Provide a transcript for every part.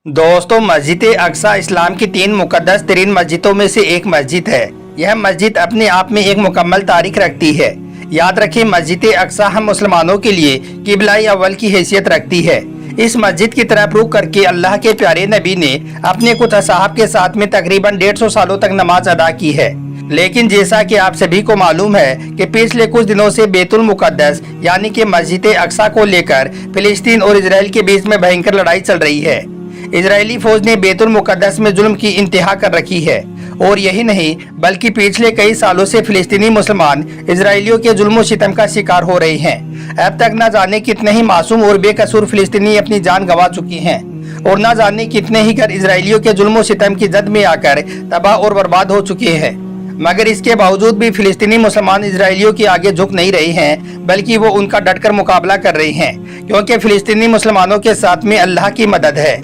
दोस्तों, मस्जिद अक्सा इस्लाम की 3 मुकद्दस तरीन मस्जिदों में से एक मस्जिद है। यह मस्जिद अपने आप में एक मुकम्मल तारीख रखती है। याद रखें, मस्जिद अक्सा हम मुसलमानों के लिए किबला अव्वल की हैसियत रखती है। इस मस्जिद की तरफ रुख करके अल्लाह के प्यारे नबी ने अपने कुछ असहाब के साथ में तकरीबन 150 सालों तक नमाज अदा की है। लेकिन जैसा कि आप सभी को मालूम है कि पिछले कुछ दिनों से बैतुल मुकद्दस यानी कि मस्जिद अक्सा को लेकर फिलिस्तीन और इजराइल के बीच में भयंकर लड़ाई चल रही है। इजरायली फौज ने बैतुल मुकद्दस में जुल्म की इंतहा कर रखी है और यही नहीं बल्कि पिछले कई सालों से फिलिस्तीनी मुसलमान इजरायलियों के जुल्म सितम का शिकार हो रहे हैं। अब तक न जाने कितने ही मासूम और बेकसूर फिलिस्तीनी अपनी जान गंवा चुके हैं और न जाने कितने ही घर इजरायलियों के जुल्म सितम की जद में आकर तबाह और बर्बाद हो चुके हैं। मगर इसके बावजूद भी फिलिस्तीनी मुसलमान इजरायलियों के आगे झुक नहीं रहे हैं, बल्कि वो उनका डटकर मुकाबला कर रहे हैं, क्योंकि फिलिस्तीनी मुसलमानों के साथ में अल्लाह की मदद है।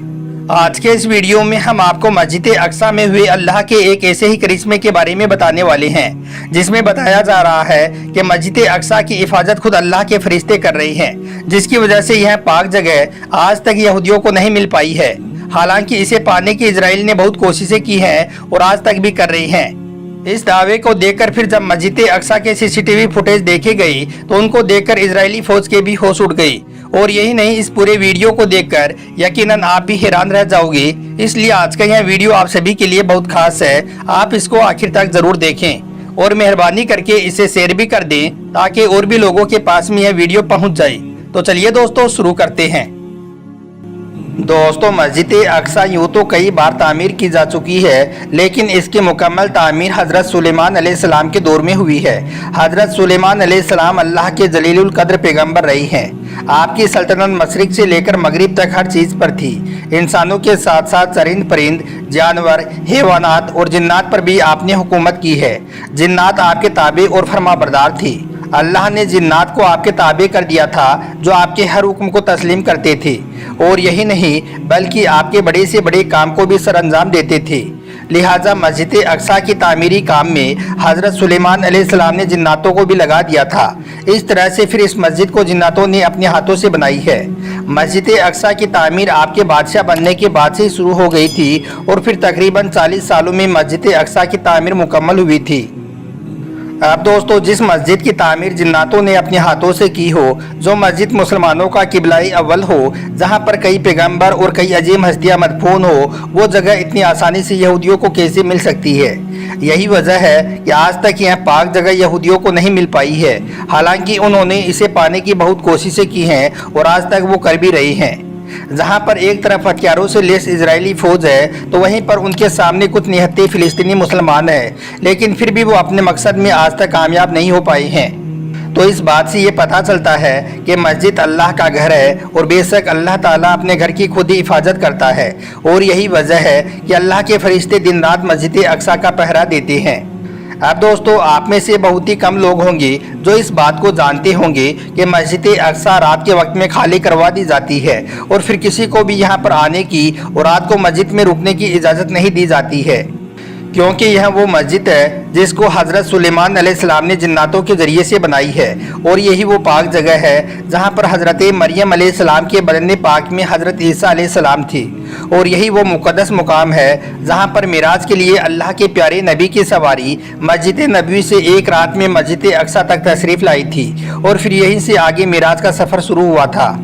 आज के इस वीडियो में हम आपको मस्जिद अक्सा में हुए अल्लाह के एक ऐसे ही करिश्मे के बारे में बताने वाले हैं, जिसमें बताया जा रहा है कि मस्जिद अक्सा की हिफाजत खुद अल्लाह के फरिश्ते कर रहे हैं, जिसकी वजह से यह पाक जगह आज तक यहूदियों को नहीं मिल पाई है। हालांकि इसे पाने की इजराइल ने बहुत कोशिशें की हैं और आज तक भी कर रही हैं। इस दावे को देखकर फिर जब मस्जिद अक्सा के सीसीटीवी फुटेज देखे गई तो उनको देखकर इजरायली फौज के भी होश उड़ गई। और यही नहीं, इस पूरे वीडियो को देखकर यकीनन आप भी हैरान रह जाओगे। इसलिए आज का यह वीडियो आप सभी के लिए बहुत खास है। आप इसको आखिर तक जरूर देखें और मेहरबानी करके इसे शेयर भी कर दें ताकि और भी लोगों के पास में यह वीडियो पहुंच जाए। तो चलिए दोस्तों, शुरू करते हैं। दोस्तों, मस्जिद अक्सा यूँ तो कई बार तामीर की जा चुकी है, लेकिन इसकी मुकम्मल तामीर हज़रत सुलेमान अलैहिस्सलाम के दौर में हुई है। हज़रत सुलेमान अलैहिस्सलाम अल्लाह के जलीलुल कद्र पैगम्बर रहे हैं। आपकी सल्तनत मशरिक से लेकर मगरिब तक हर चीज़ पर थी। इंसानों के साथ साथ चरिंद परिंद, जानवर, हैवानात और जिन्नात पर भी आपने हुकूमत की है। जिन्नात आपके ताबे और फरमाबरदार थी। अल्लाह ने जिन्नात को आपके ताबे कर दिया था, जो आपके हर हुक्म को तस्लीम करते थे और यही नहीं बल्कि आपके बड़े से बड़े काम को भी सरअंजाम देते थे। लिहाजा मस्जिद अक्सा की तामीरी काम में हज़रत सुलेमान अलैहिस्सलाम ने जिन्नातों को भी लगा दिया था। इस तरह से फिर इस मस्जिद को जिन्नातों ने अपने हाथों से बनाई है। मस्जिद अक्सा की तामीर आपके बादशाह बनने के बाद से ही शुरू हो गई थी और फिर तकरीबन 40 सालों में मस्जिद अक्सा की तामीर मुकम्मल हुई थी। अब दोस्तों, जिस मस्जिद की तामीर जिन्नातों ने अपने हाथों से की हो, जो मस्जिद मुसलमानों का किबलाई अव्वल हो, जहां पर कई पैगंबर और कई अजीम हस्तियां मदफून हो, वो जगह इतनी आसानी से यहूदियों को कैसे मिल सकती है? यही वजह है कि आज तक यह पाक जगह यहूदियों को नहीं मिल पाई है। हालांकि उन्होंने इसे पाने की बहुत कोशिशें की हैं और आज तक वो कर भी रहे हैं। जहां पर एक तरफ हथियारों से लेस इजरायली फौज है, तो वहीं पर उनके सामने कुछ निहत्ते फिलिस्तीनी मुसलमान हैं, लेकिन फिर भी वो अपने मकसद में आज तक कामयाब नहीं हो पाए हैं। तो इस बात से ये पता चलता है कि मस्जिद अल्लाह का घर है और बेशक अल्लाह ताला अपने घर की खुद ही हिफाजत करता है। और यही वजह है कि अल्लाह के फरिश्ते दिन रात मस्जिद अक्सा का पहरा देते हैं। अब दोस्तों, आप में से बहुत ही कम लोग होंगे जो इस बात को जानते होंगे कि मस्जिद अक्सा रात के वक्त में खाली करवा दी जाती है और फिर किसी को भी यहाँ पर आने की और रात को मस्जिद में रुकने की इजाज़त नहीं दी जाती है, क्योंकि यह वो मस्जिद है जिसको हज़रत सुलेमान अलैहिस्सलाम ने जिन्नातों के ज़रिए से बनाई है। और यही वो पाक जगह है जहाँ पर हज़रत मरियम अलैहिस्सलाम के बदन पाक में हज़रत ईसा अलैहिस्सलाम थी। और यही वो मुक़द्दस मुकाम है जहाँ पर मिराज के लिए अल्लाह के प्यारे नबी की सवारी मस्जिद नबवी से एक रात में मस्जिद अक्सा तक तशरीफ़ लाई थी और फिर यहीं से आगे मिराज का सफ़र शुरू हुआ था।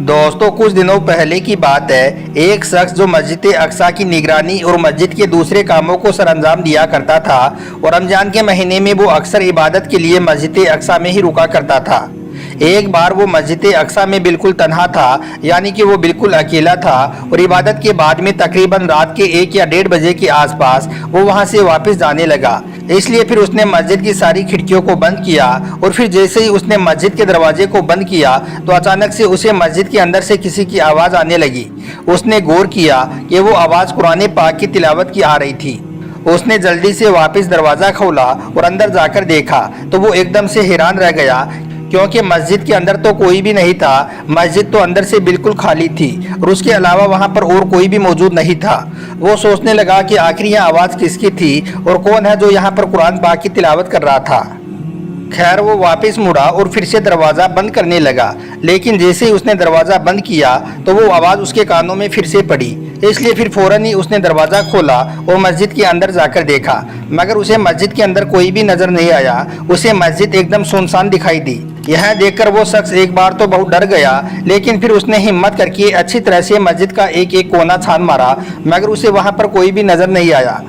दोस्तों, कुछ दिनों पहले की बात है, एक शख्स जो मस्जिद अक्सा की निगरानी और मस्जिद के दूसरे कामों को सरअंजाम दिया करता था और रमजान के महीने में वो अक्सर इबादत के लिए मस्जिद अक्सा में ही रुका करता था। एक बार वो मस्जिद अक्सा में बिल्कुल तन्हा था, यानी कि वो बिल्कुल अकेला था और इबादत के बाद में तकरीबन रात के 1 या 1:30 बजे के आसपास वो वहाँ से वापस जाने लगा। इसलिए फिर उसने मस्जिद की सारी खिड़कियों को बंद किया और फिर जैसे ही उसने मस्जिद के दरवाजे को बंद किया तो अचानक से उसे मस्जिद के अंदर से किसी की आवाज़ आने लगी। उसने गौर किया कि वो आवाज़ कुरान पाक की तिलावत की आ रही थी। उसने जल्दी से वापस दरवाज़ा खोला और अंदर जाकर देखा तो वो एकदम से हैरान रह गया, क्योंकि मस्जिद के अंदर तो कोई भी नहीं था। मस्जिद तो अंदर से बिल्कुल खाली थी और उसके अलावा वहाँ पर और कोई भी मौजूद नहीं था। वो सोचने लगा कि आखिर यह आवाज़ किसकी थी और कौन है जो यहाँ पर कुरान पाक की तिलावत कर रहा था। खैर वो वापस मुड़ा और फिर से दरवाज़ा बंद करने लगा, लेकिन जैसे ही उसने दरवाज़ा बंद किया तो वो आवाज़ उसके कानों में फिर से पड़ी। इसलिए फिर फौरन ही उसने दरवाज़ा खोला और मस्जिद के अंदर जाकर देखा, मगर उसे मस्जिद के अंदर कोई भी नज़र नहीं आया। उसे मस्जिद एकदम सुनसान दिखाई दी। यह देखकर वो शख्स एक बार तो बहुत डर गया, लेकिन फिर उसने हिम्मत करके अच्छी तरह से मस्जिद का एक एक कोना छान मारा, मगर उसे वहाँ पर कोई भी नज़र नहीं आया।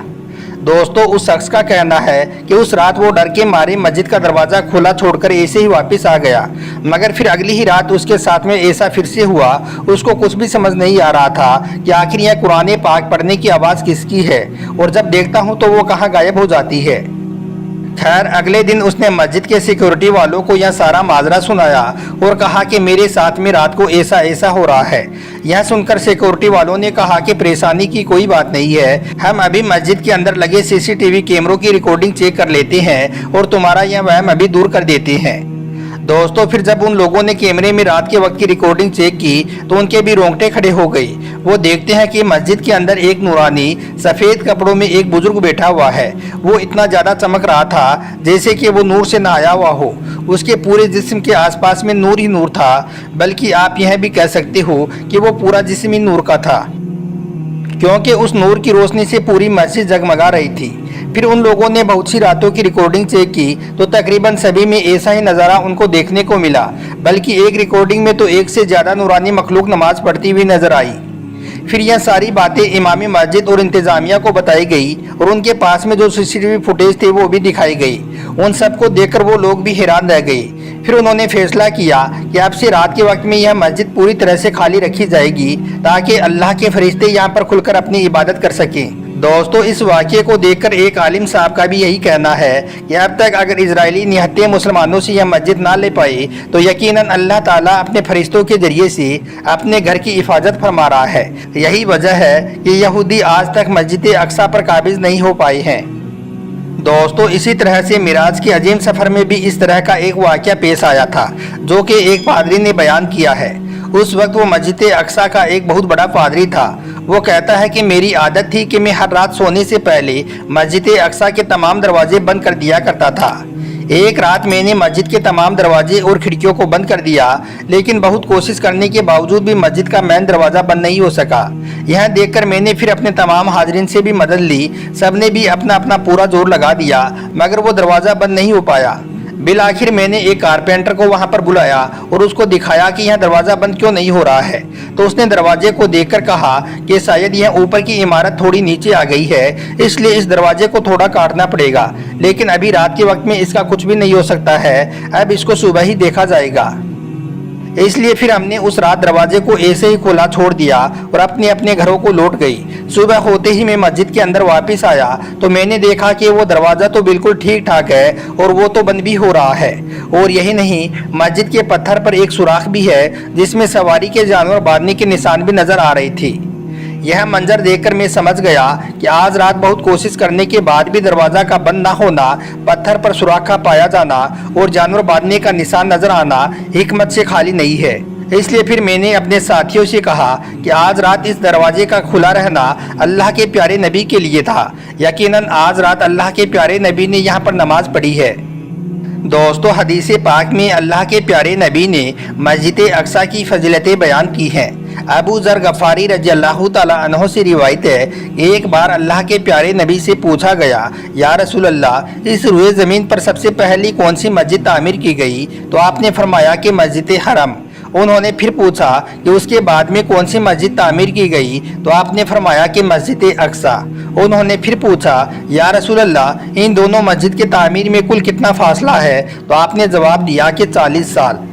दोस्तों, उस शख्स का कहना है कि उस रात वो डर के मारे मस्जिद का दरवाज़ा खुला छोड़कर ऐसे ही वापस आ गया, मगर फिर अगली ही रात उसके साथ में ऐसा फिर से हुआ। उसको कुछ भी समझ नहीं आ रहा था कि आखिर यह कुरान पाक पढ़ने की आवाज़ किसकी है, और जब देखता हूँ तो वो कहाँ गायब हो जाती है। खैर अगले दिन उसने मस्जिद के सिक्योरिटी वालों को यह सारा माजरा सुनाया और कहा कि मेरे साथ में रात को ऐसा ऐसा हो रहा है। यह सुनकर सिक्योरिटी वालों ने कहा कि परेशानी की कोई बात नहीं है, हम अभी मस्जिद के अंदर लगे सीसीटीवी कैमरों की रिकॉर्डिंग चेक कर लेते हैं और तुम्हारा यह वहम अभी दूर कर देते हैं। दोस्तों, फिर जब उन लोगों ने कैमरे में रात के वक्त की रिकॉर्डिंग चेक की तो उनके भी रोंगटे खड़े हो गई। वो देखते हैं कि मस्जिद के अंदर एक नूरानी सफ़ेद कपड़ों में एक बुजुर्ग बैठा हुआ है। वो इतना ज़्यादा चमक रहा था जैसे कि वो नूर से नहाया हुआ हो। उसके पूरे जिस्म के आसपास में नूर ही नूर था, बल्कि आप यह भी कह सकते हो कि वो पूरा जिस्म ही नूर का था, क्योंकि उस नूर की रोशनी से पूरी मस्जिद जगमगा रही थी। फिर उन लोगों ने बहुत सी रातों की रिकॉर्डिंग चेक की तो तकरीबन सभी में ऐसा ही नज़ारा उनको देखने को मिला, बल्कि एक रिकॉर्डिंग में तो एक से ज़्यादा नूरानी मखलूक नमाज पढ़ती हुई नजर आई। फिर यह सारी बातें इमाम मस्जिद और इंतज़ामिया को बताई गई और उनके पास में जो सीसीटीवी फुटेज थे वो भी दिखाई गई। उन सबको देखकर वो लोग भी हैरान रह गए। फिर उन्होंने फैसला किया कि अब से रात के वक्त में यह मस्जिद पूरी तरह से खाली रखी जाएगी ताकि अल्लाह के फरिश्ते यहाँ पर खुलकर अपनी इबादत कर सकें। दोस्तों, इस वाक़े को देखकर एक आलिम साहब का भी यही कहना है कि अब तक अगर इजरायली निहत्ते मुसलमानों से यह मस्जिद ना ले पाए तो यकीनन अल्लाह ताला अपने फरिश्तों के जरिए से अपने घर की हिफाजत फरमा रहा है। यही वजह है कि यहूदी आज तक मस्जिद अक्सा पर काबिज नहीं हो पाए हैं। दोस्तों, इसी तरह से मिराज के अजीम सफ़र में भी इस तरह का एक वाक़या पेश आया था, जो कि एक पादरी ने बयान किया है। उस वक्त वो मस्जिद अक्सा का एक बहुत बड़ा पादरी था। वो कहता है कि मेरी आदत थी कि मैं हर रात सोने से पहले मस्जिद अक्सा के तमाम दरवाजे बंद कर दिया करता था। एक रात मैंने मस्जिद के तमाम दरवाजे और खिड़कियों को बंद कर दिया, लेकिन बहुत कोशिश करने के बावजूद भी मस्जिद का मेन दरवाज़ा बंद नहीं हो सका। यह देखकर मैंने फिर अपने तमाम हाजरीन से भी मदद ली। सबने भी अपना अपना पूरा जोर लगा दिया, मगर वो दरवाज़ा बंद नहीं हो पाया। बिल आखिर मैंने एक कारपेंटर को वहां पर बुलाया और उसको दिखाया कि यह दरवाज़ा बंद क्यों नहीं हो रहा है। तो उसने दरवाजे को देखकर कहा कि शायद यह ऊपर की इमारत थोड़ी नीचे आ गई है, इसलिए इस दरवाजे को थोड़ा काटना पड़ेगा, लेकिन अभी रात के वक्त में इसका कुछ भी नहीं हो सकता है, अब इसको सुबह ही देखा जाएगा। इसलिए फिर हमने उस रात दरवाजे को ऐसे ही खुला छोड़ दिया और अपने अपने घरों को लौट गई। सुबह होते ही मैं मस्जिद के अंदर वापस आया तो मैंने देखा कि वो दरवाज़ा तो बिल्कुल ठीक ठाक है और वो तो बंद भी हो रहा है। और यही नहीं, मस्जिद के पत्थर पर एक सुराख भी है जिसमें सवारी के जानवर बांधने के निशान भी नजर आ रहे थे। यह मंजर देखकर मैं समझ गया कि आज रात बहुत कोशिश करने के बाद भी दरवाज़ा का बंद ना होना, पत्थर पर सुराख का पाया जाना और जानवर बांधने का निशान नजर आना हिकमत से खाली नहीं है। इसलिए फिर मैंने अपने साथियों से कहा कि आज रात इस दरवाजे का खुला रहना अल्लाह के प्यारे नबी के लिए था। यकीनन आज रात अल्लाह के प्यारे नबी ने यहाँ पर नमाज पढ़ी है। दोस्तों, हदीस पाक में अल्लाह के प्यारे नबी ने मस्जिद अक्सा की फजीलतें बयान की हैं। अबू ज़र गफ़ारी रज़ियल्लाहु ताला अन्हु से रिवायत है कि एक बार अल्लाह के प्यारे नबी से पूछा गया, या रसूल अल्लाह, इस रुए ज़मीन पर सबसे पहली कौन सी मस्जिद तामीर की गई? तो आपने फरमाया कि मस्जिद हरम। उन्होंने फिर पूछा कि उसके बाद में कौन सी मस्जिद तामीर की गई? तो आपने फरमाया कि मस्जिद अक्सा। उन्होंने फिर पूछा, या रसूल अल्लाह, इन दोनों मस्जिद के तामीर में कुल कितना फासला है? तो आपने जवाब दिया कि 40 साल।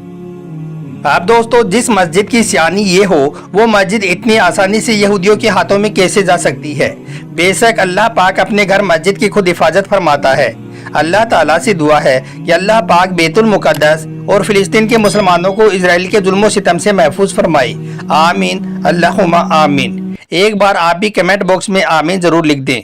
अब दोस्तों, जिस मस्जिद की सियानी ये हो, वो मस्जिद इतनी आसानी से यहूदियों के हाथों में कैसे जा सकती है? बेशक अल्लाह पाक अपने घर मस्जिद की खुद हिफाजत फरमाता है। अल्लाह ताला से दुआ है कि अल्लाह पाक बैतुल मुक़द्दस और फिलिस्तीन के मुसलमानों को इजराइल के जुल्म सितम से महफूज फरमाए। आमीन, अल्लाहुम्मा आमीन। एक बार आप भी कमेंट बॉक्स में आमीन जरूर लिख दें।